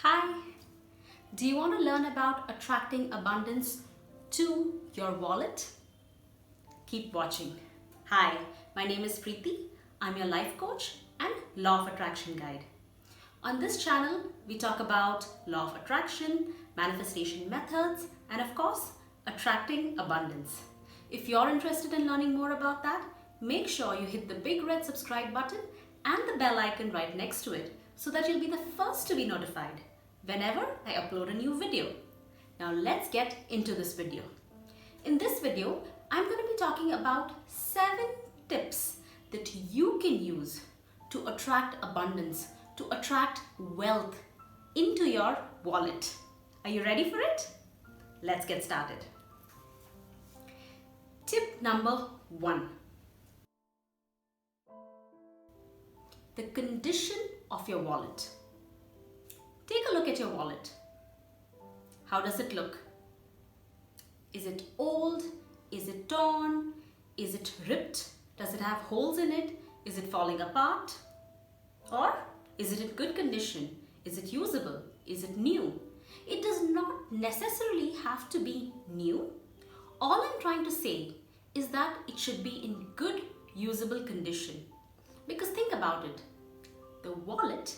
Hi! Do you want to learn about attracting abundance to your wallet? Keep watching. Hi, my name is Preeti. I'm your life coach and law of attraction guide. On this channel, we talk about law of attraction, manifestation methods, and of course, attracting abundance. If you're interested in learning more about that, make sure you hit the big red subscribe button and the bell icon right next to it so that you'll be the first to be notified whenever I upload a new video. Now let's get into this video. In this video, I'm going to be talking about 7 tips that you can use to attract abundance, to attract wealth into your wallet. Are you ready for it? Let's get started. Tip number 1. The condition of your wallet. Take a look at your wallet. How does it look? Is it old? Is it torn? Is it ripped? Does it have holes in it? Is it falling apart? Or is it in good condition? Is it usable? Is it new? It does not necessarily have to be new. All I'm trying to say is that it should be in good, usable condition. Because think about it. The wallet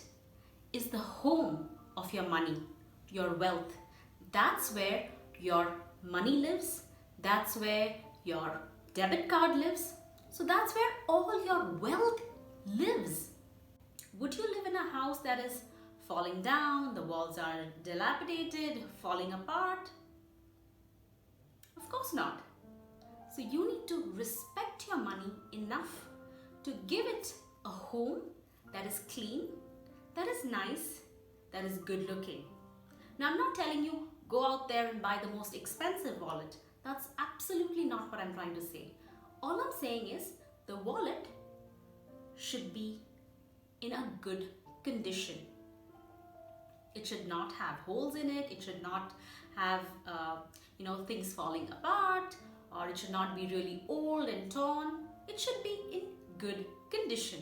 is the home of your money, your wealth. That's where your money lives. That's where your debit card lives. So that's where all your wealth lives. Would you live in a house that is falling down, the walls are dilapidated, falling apart? Of course not. So you need to respect your money enough to give it a home that is clean, that is nice, that is good looking. Now I'm not telling you go out there and buy the most expensive wallet. That's absolutely not what I'm trying to say. All I'm saying is the wallet should be in a good condition. It should not have holes in it. It should not have things falling apart, or it should not be really old and torn. It should be in good condition.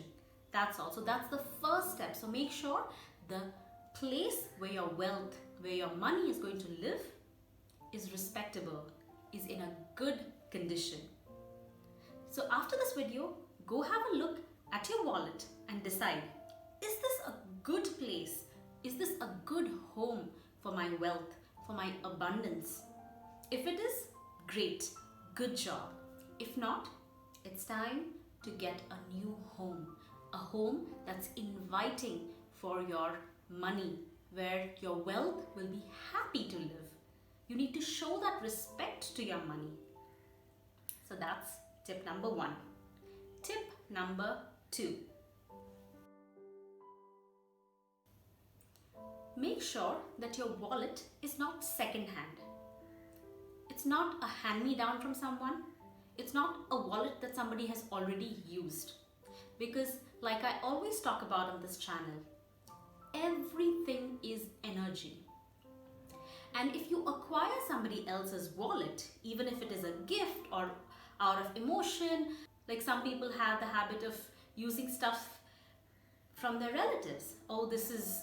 That's all. So that's the first step. So make sure the place where your wealth, where your money is going to live is respectable, is in a good condition. So after this video, go have a look at your wallet and decide, is this a good place? Is this a good home for my wealth, for my abundance? If it is, great, good job. If not, it's time to get a new home, a home that's inviting for your money, where your wealth will be happy to live. You need to show that respect to your money. So that's tip number 1. Tip number 2. Make sure that your wallet is not second-hand. It's not a hand-me-down from someone. It's not a wallet that somebody has already used. Because like I always talk about on this channel, everything is energy. And if you acquire somebody else's wallet, even if it is a gift or out of emotion, like some people have the habit of using stuff from their relatives. Oh, this is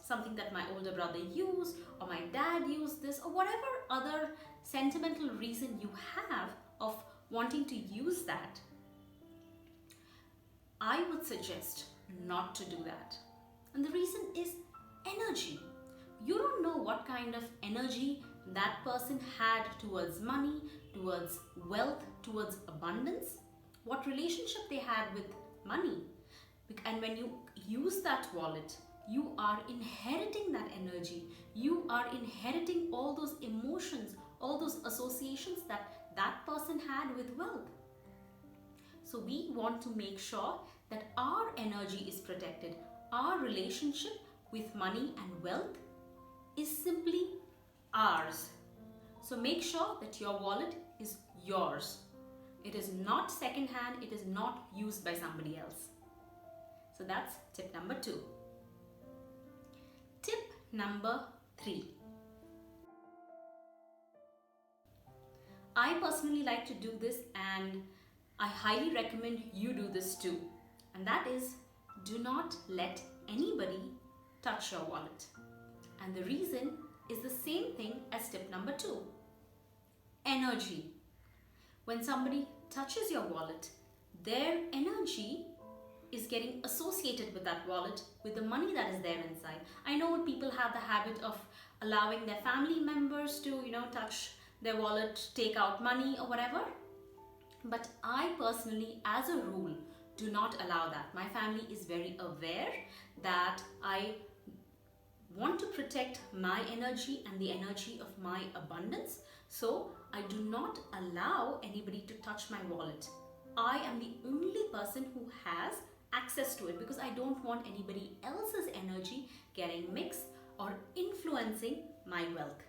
something that my older brother used, or my dad used this, or whatever other sentimental reason you have of wanting to use that. I would suggest not to do that. And the reason is energy. You don't know what kind of energy that person had towards money, towards wealth, towards abundance, what relationship they had with money. And when you use that wallet, you are inheriting that energy. You are inheriting all those emotions, all those associations that that person had with wealth. So we want to make sure that our energy is protected. Our relationship with money and wealth is simply ours. So make sure that your wallet is yours. It is not second-hand. It is not used by somebody else. So that's tip number 2. Tip number 3. I personally like to do this, and I highly recommend you do this too. And that is, do not let anybody touch your wallet. And the reason is the same thing as tip number 2. Energy. When somebody touches your wallet, their energy is getting associated with that wallet, with the money that is there inside. I know people have the habit of allowing their family members to, touch their wallet, take out money or whatever. But I personally, as a rule, do not allow that. My family is very aware that I want to protect my energy and the energy of my abundance. So I do not allow anybody to touch my wallet. I am the only person who has access to it because I don't want anybody else's energy getting mixed or influencing my wealth.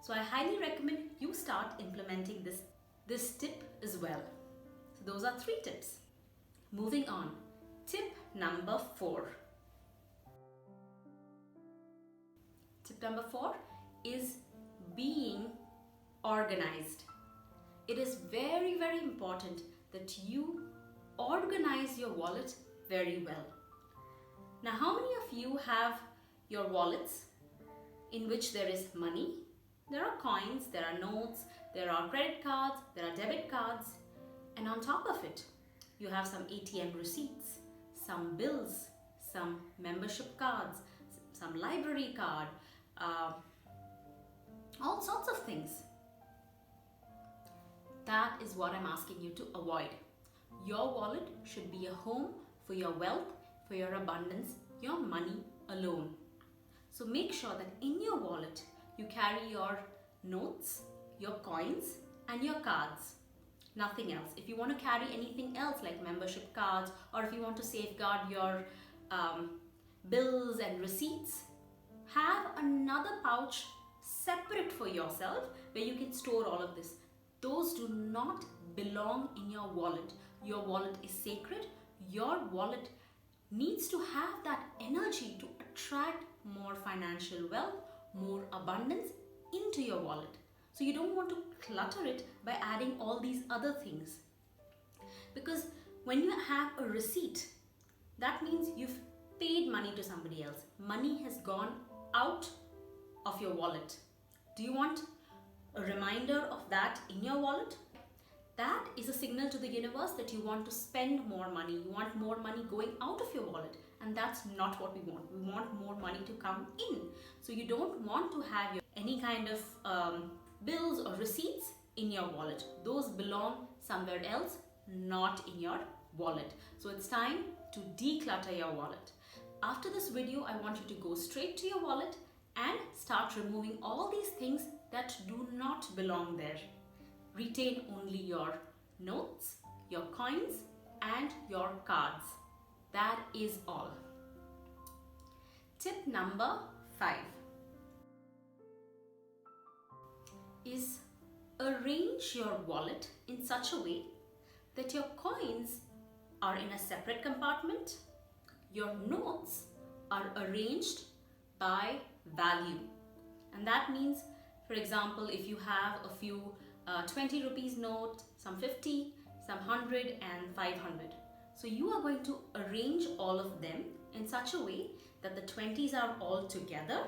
So I highly recommend you start implementing this tip as well. So those are 3 tips. Moving on, tip number 4. Tip number 4 is being organized. It is very, very important that you organize your wallet very well. Now, how many of you have your wallets in which there is money? There are coins, there are notes, there are credit cards, there are debit cards, and on top of it, you have some ATM receipts, some bills, some membership cards, some library card, all sorts of things. That is what I'm asking you to avoid. Your wallet should be a home for your wealth, for your abundance, your money alone. So make sure that in your wallet, you carry your notes, your coins, and your cards. Nothing else. If you want to carry anything else like membership cards, or if you want to safeguard your bills and receipts, have another pouch separate for yourself where you can store all of this. Those do not belong in your wallet. Your wallet is sacred. Your wallet needs to have that energy to attract more financial wealth, more abundance into your wallet. So you don't want to clutter it by adding all these other things. Because when you have a receipt, that means you've paid money to somebody else. Money has gone out of your wallet. Do you want a reminder of that in your wallet? That is a signal to the universe that you want to spend more money. You want more money going out of your wallet. And that's not what we want. We want more money to come in. So you don't want to have any kind of bills or receipts in your wallet. Those belong somewhere else, not in your wallet. So it's time to declutter your wallet. After this video, I want you to go straight to your wallet and start removing all these things that do not belong there. Retain only your notes, your coins, and your cards. That is all. Tip number 5 is arrange your wallet in such a way that your coins are in a separate compartment, your notes are arranged by value. And that means, for example, if you have a few 20 rupees note, some 50, some 100 and 500. So you are going to arrange all of them in such a way that the 20s are all together,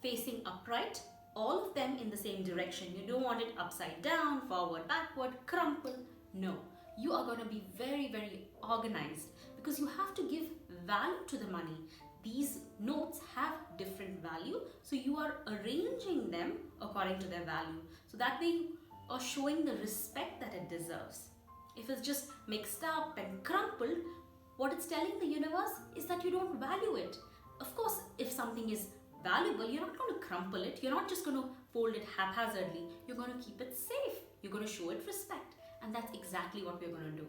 facing upright, all of them in the same direction. You don't want it upside down, forward, backward, crumple. No, you are going to be very, very organized because you have to give value to the money. These notes have different value, so you are arranging them according to their value. So that way you are showing the respect that it deserves. If it's just mixed up and crumpled, what it's telling the universe is that you don't value it. Of course, if something is valuable, you're not going to crumple it. You're not just going to fold it haphazardly. You're going to keep it safe. You're going to show it respect. And that's exactly what we're going to do.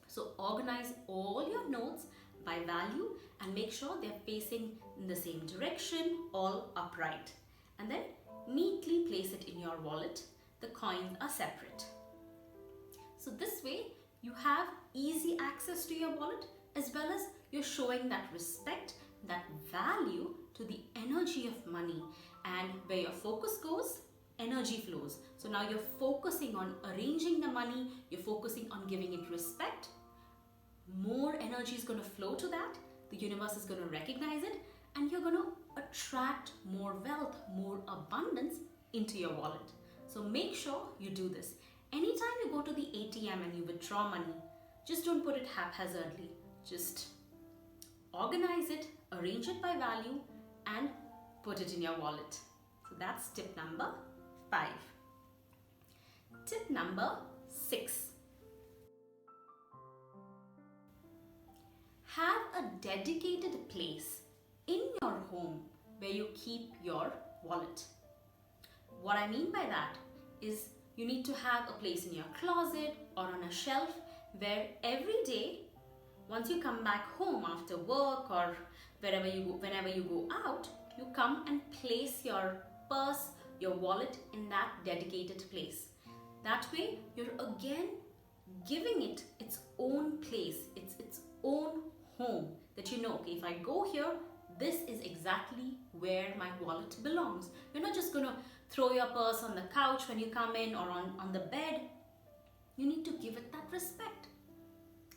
So organize all your notes by value and make sure they're facing in the same direction, all upright. And then neatly place it in your wallet. The coins are separate. So this way you have easy access to your wallet as well as you're showing that respect, that value to the energy of money, and where your focus goes, energy flows. So now you're focusing on arranging the money, you're focusing on giving it respect. More energy is going to flow to that, the universe is going to recognize it, and you're going to attract more wealth, more abundance into your wallet. So make sure you do this. Anytime you go to the ATM and you withdraw money, just don't put it haphazardly. Just organize it, arrange it by value, and put it in your wallet. So that's tip number 5. Tip number 6. Have a dedicated place in your home where you keep your wallet. What I mean by that is you need to have a place in your closet or on a shelf where every day, once you come back home after work or wherever you go, whenever you go out, you come and place your purse, your wallet in that dedicated place. That way, you're again giving it its own place, its own home, that you know, okay, if I go here, this is exactly where my wallet belongs. You're not just going to throw your purse on the couch when you come in or on the bed. You need to give it that respect.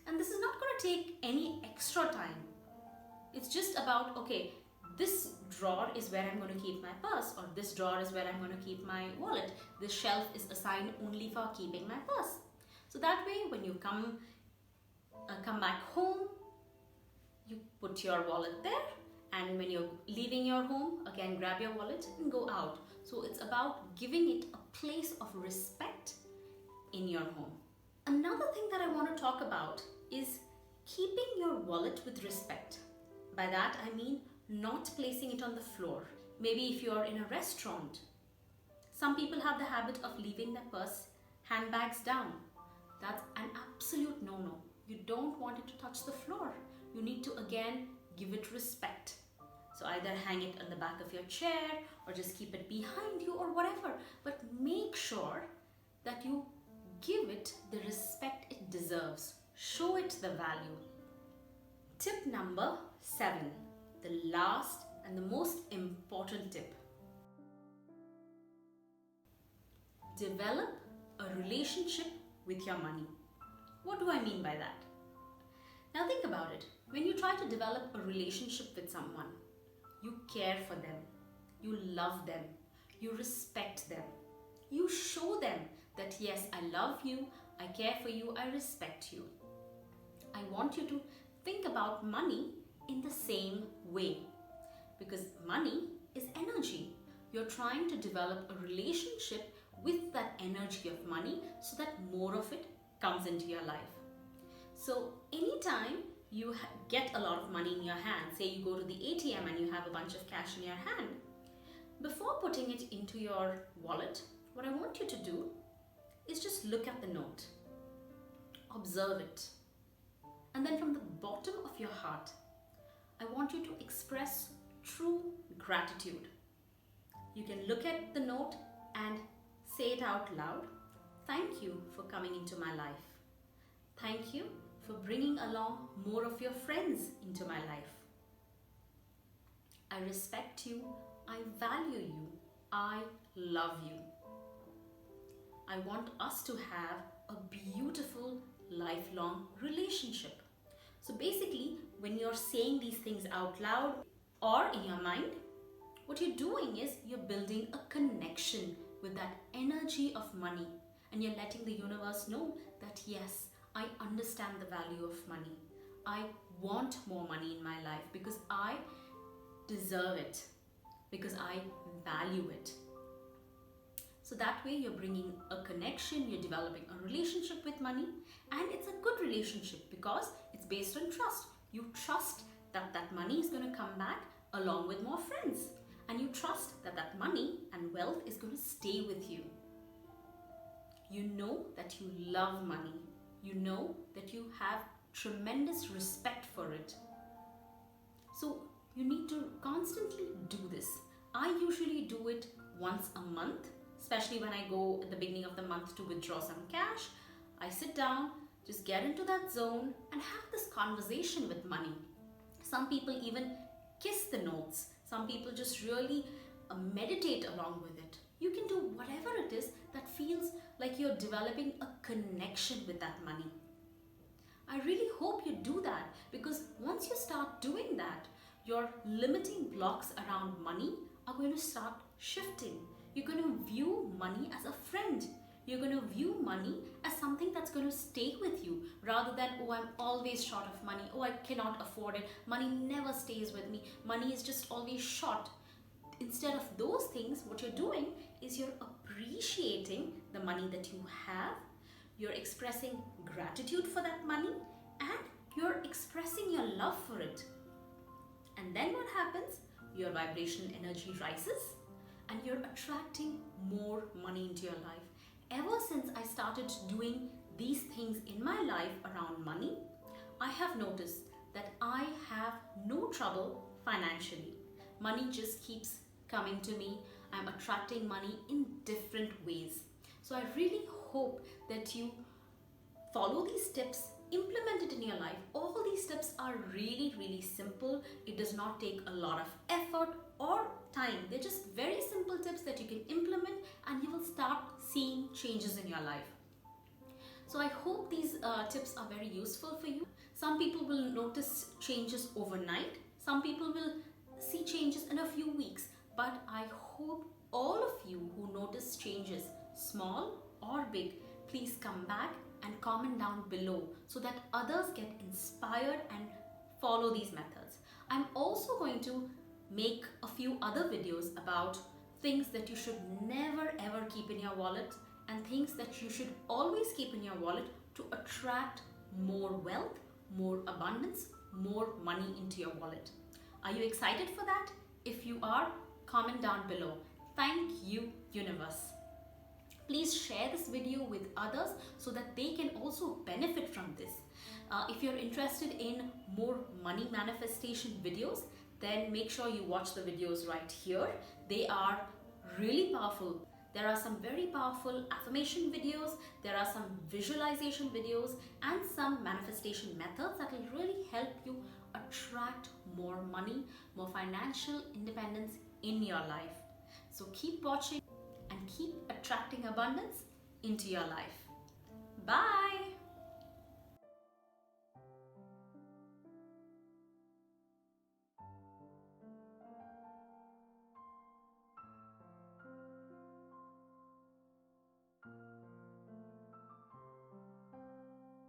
And this is not going to take any extra time. It's just about, okay, this drawer is where I'm going to keep my purse, or this drawer is where I'm going to keep my wallet. This shelf is assigned only for keeping my purse. So that way, when you come back home, you put your wallet there, and when you're leaving your home, again grab your wallet and go out. So it's about giving it a place of respect in your home. Another thing that I want to talk about is keeping your wallet with respect. By that I mean not placing it on the floor. Maybe if you're in a restaurant, some people have the habit of leaving their purse, handbags down. That's an absolute no-no. You don't want it to touch the floor. You need to again give it respect. So either hang it on the back of your chair or just keep it behind you or whatever. But make sure that you give it the respect it deserves. Show it the value. Tip number 7, the last and the most important tip. Develop a relationship with your money. What do I mean by that? Now think about it. When you try to develop a relationship with someone, you care for them, you love them, you respect them. You show them that yes, I love you, I care for you, I respect you. I want you to think about money in the same way, because money is energy. You're trying to develop a relationship with that energy of money so that more of it comes into your life. So anytime you get a lot of money in your hand, say you go to the ATM and you have a bunch of cash in your hand, before putting it into your wallet, what I want you to do is just look at the note, observe it, and then from the bottom of your heart, I want you to express true gratitude. You can look at the note and say it out loud. Thank you for coming into my life. Thank you for bringing along more of your friends into my life. I respect you. I value you. I love you. I want us to have a beautiful lifelong relationship. So basically, when you're saying these things out loud or in your mind, what you're doing is you're building a connection with that energy of money, and you're letting the universe know that yes, I understand the value of money. I want more money in my life because I deserve it, because I value it. So that way you're bringing a connection, you're developing a relationship with money, and it's a good relationship because it's based on trust. You trust that that money is going to come back along with more friends, and you trust that that money and wealth is going to stay with you. You know that you love money. You know that you have tremendous respect for it. So you need to constantly do this. I usually do it once a month, especially when I go at the beginning of the month to withdraw some cash. I sit down, just get into that zone and have this conversation with money. Some people even kiss the notes. Some people just really meditate along with it. You can do whatever it is that feels like you're developing a connection with that money. I really hope you do that, because once you start doing that, your limiting blocks around money are going to start shifting. You're going to view money as a friend. You're going to view money as something that's going to stay with you rather than, oh, I'm always short of money. Oh, I cannot afford it. Money never stays with me. Money is just always short. Instead of those things, what you're doing is you're appreciating the money that you have. You're expressing gratitude for that money and you're expressing your love for it. And then what happens? Your vibration energy rises and you're attracting more money into your life. Ever since I started doing these things in my life around money, I have noticed that I have no trouble financially. Money just keeps coming to me. I'm attracting money in different ways. So I really hope that you follow these tips, implement it in your life. All these tips are really, really simple. It does not take a lot of effort or time. They're just very simple tips that you can implement and you will start seeing changes in your life. So I hope these tips are very useful for you. Some people will notice changes overnight. Some people will see changes in a few weeks. But I hope all of you who notice changes, small or big, please come back and comment down below so that others get inspired and follow these methods. I'm also going to make a few other videos about things that you should never ever keep in your wallet and things that you should always keep in your wallet to attract more wealth, more abundance, more money into your wallet. Are you excited for that? If you are, comment down below. Thank you, universe. Please share this video with others so that they can also benefit from this. If you're interested in more money manifestation videos, then make sure you watch the videos right here. They are really powerful. There are some very powerful affirmation videos, there are some visualization videos and some manifestation methods that will really help you attract more money, more financial independence in your life. So keep watching and keep attracting abundance into your life. Bye!